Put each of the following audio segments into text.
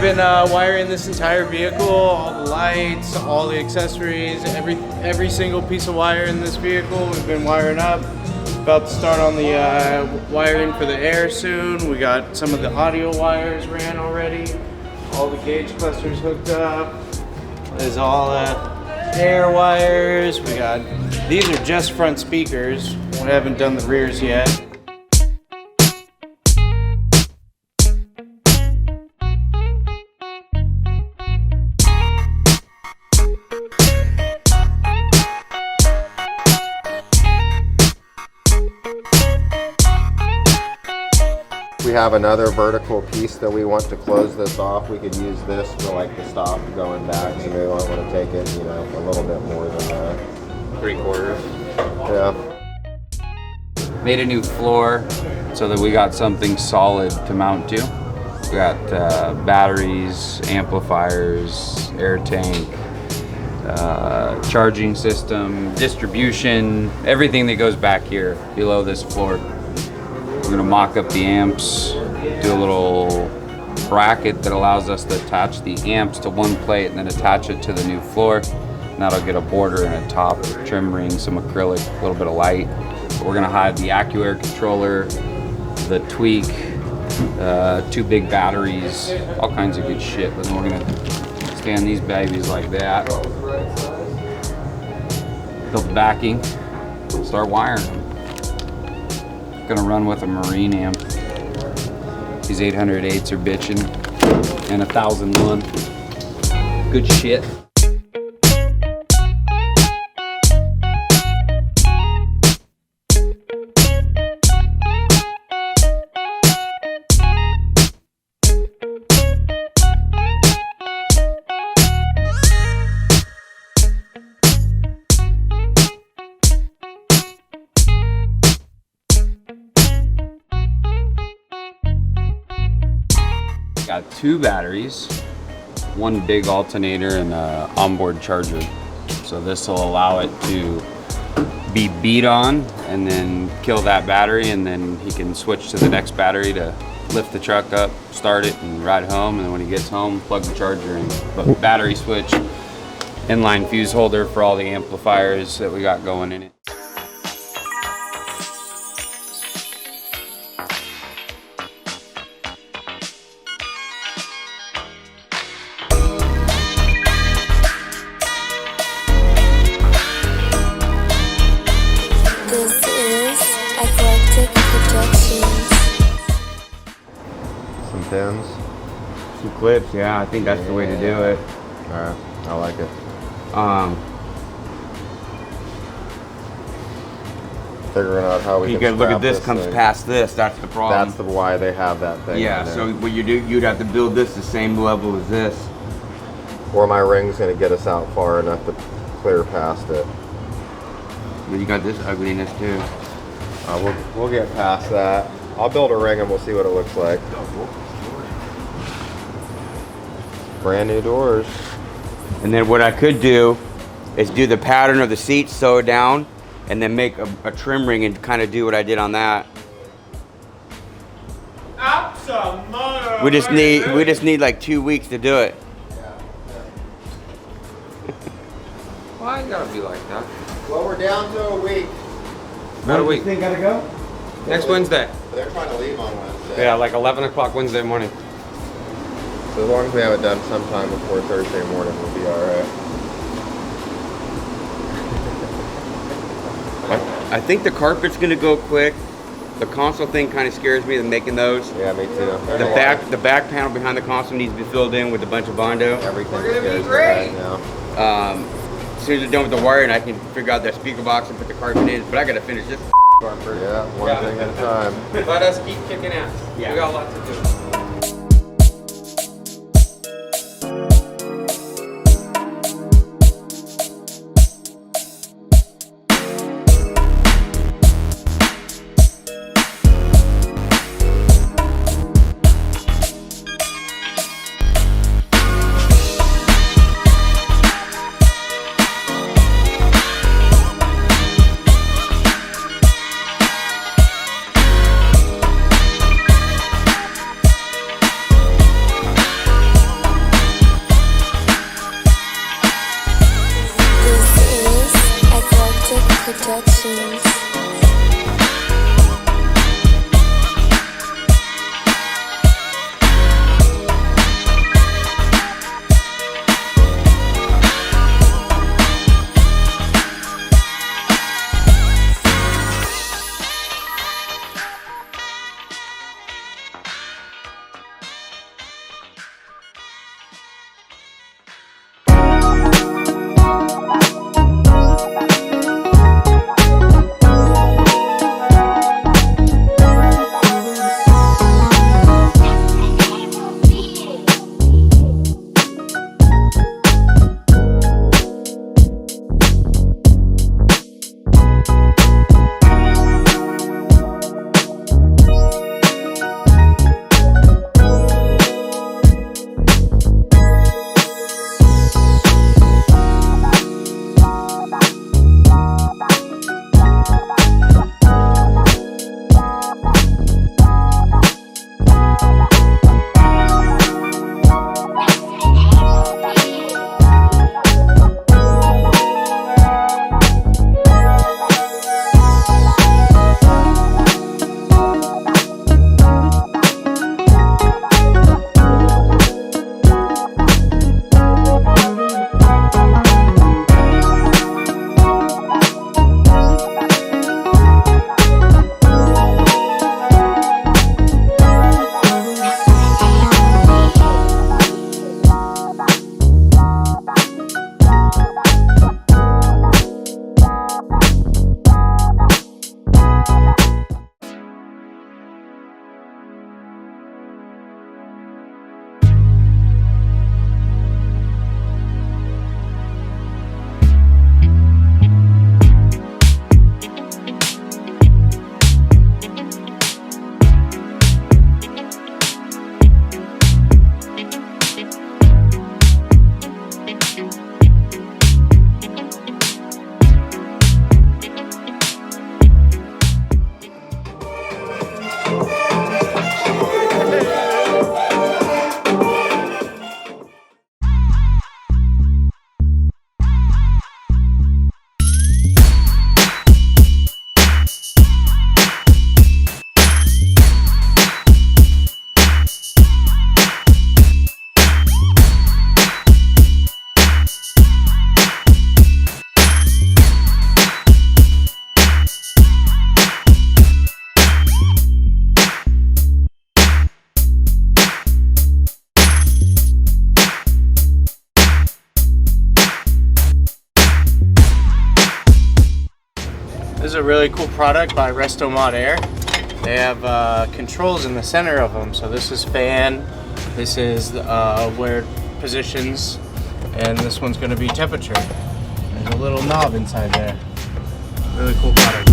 been wiring this entire vehicle, all the lights, all the accessories, every single piece of wire in this vehicle we've been wiring up. About to start on the wiring for the air soon. We got some of the audio wires ran already. All the gauge clusters hooked up. There's all air wires. We got, these are just front speakers. We haven't done the rears yet. We have another vertical piece that we want to close this off. We could use this for like the stop going back, so we don't want to take it, you know, a little bit more than that. 3/4. Yeah. Made a new floor so that we got something solid to mount to. We got batteries, amplifiers, air tank, charging system, distribution, everything that goes back here below this floor. We're gonna mock up the amps, do a little bracket that allows us to attach the amps to one plate and then attach it to the new floor. And that'll get a border and a top, trim ring, some acrylic, a little bit of light. We're gonna hide the AccuAir controller, the tweak, 2 big batteries, all kinds of good shit. But then we're gonna stand these babies like that. Build the backing, start wiring them. Gonna run with a marine amp. These 808s are bitching, and 1001. Good shit. Got 2 batteries, 1 big alternator, and an onboard charger. So this will allow it to be beat on and then kill that battery, and then he can switch to the next battery to lift the truck up, start it, and ride home. And then when he gets home, plug the charger in. But battery switch, inline fuse holder for all the amplifiers that we got going in it. Some pins. Some clips, yeah, I think that's the way to do it. Alright, I like it. Figuring out how we You can can look at strap this comes thing. past this, that's the problem. That's why they have that thing. Yeah, in there. so what you do, you'd have to build this the same level as this. Or my ring's gonna get us out far enough to clear past it. But you got this ugliness too. We'll get past that. I'll build a ring and we'll see what it looks like. Brand new doors. And then what I could do is do the pattern of the seat, sew it down, and then make a trim ring and kind of do what I did on that. We just need like 2 weeks to do it. Why you gotta be like that? Well, we're down to a week. About a week. Thing gotta go? Next Wednesday. They're trying to leave on Wednesday. Yeah, like 11 o'clock Wednesday morning. So as long as we have it done sometime before Thursday morning, we'll be alright. I think the carpet's gonna go quick. The console thing kind of scares me, than making those. Yeah, me too. The back panel behind the console needs to be filled in with a bunch of Bondo. Everything scares me right now. As soon as we're done with the wiring, I can figure out that speaker box and put the carpet in. But I gotta finish this car first. Yeah, one thing at a time. Let us keep kicking ass. Yeah. We got a lot to do. This is a really cool product by Restomod Air. They have controls in the center of them. So this is fan, this is where it positions, and this one's going to be temperature. There's a little knob inside there. Really cool product.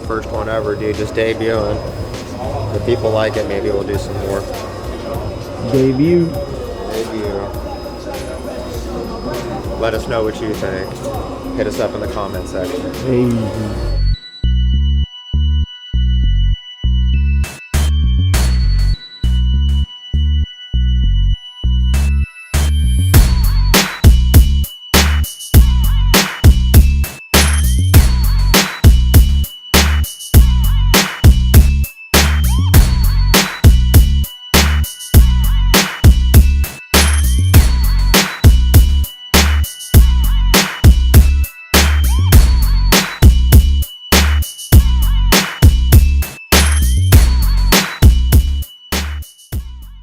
First one ever, dude, just debuting. If people like it, maybe we'll do some more. Debut. Let us know what you think. Hit us up in the comment section. Hey.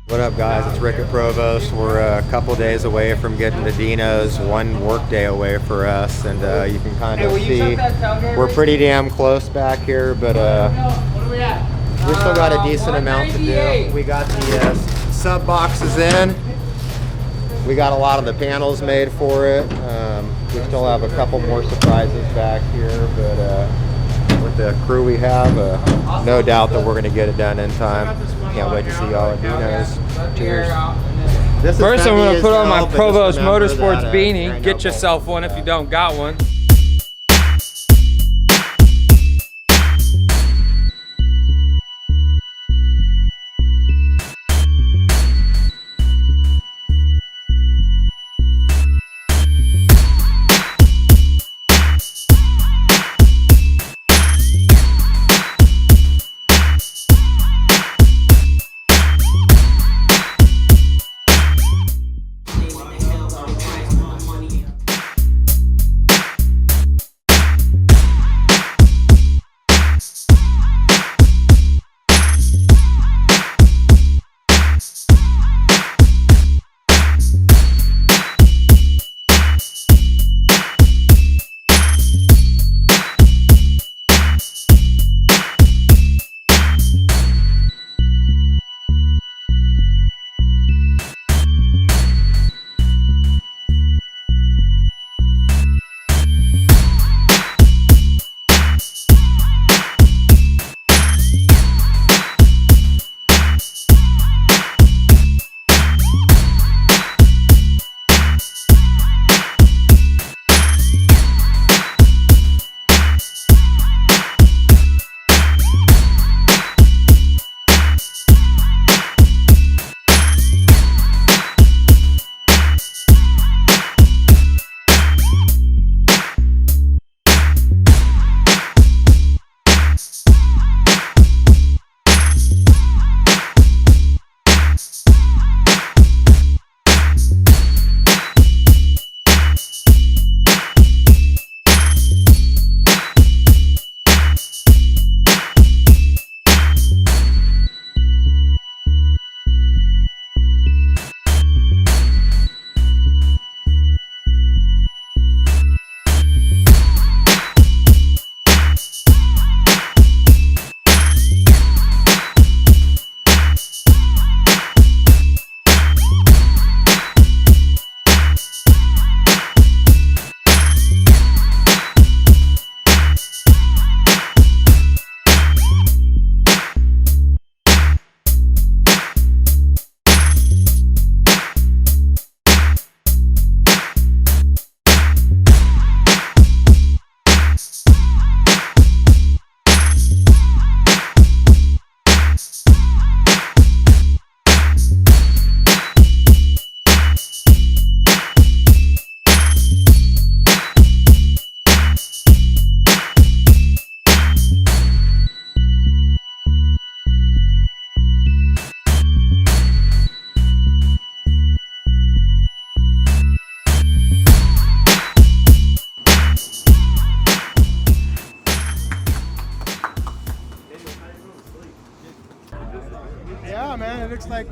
What up, guys? It's Rick at Provost. We're a couple days away from getting to Dino's, one work day away for us, and you can kind of see we're pretty damn close back here, but we still got a decent amount to do. We got the sub boxes in. We got a lot of the panels made for it. We still have a couple more surprises back here, but with the crew we have, no doubt that we're going to get it done in time. Can't wait to see y'all at Dino's. Cheers. First, I'm going to put on my Provost Motorsports beanie. Get yourself one if you don't got one.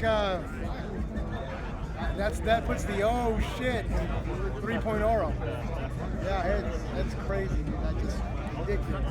like that puts the oh shit in 3.0. Yeah, it's crazy, dude. That's just ridiculous.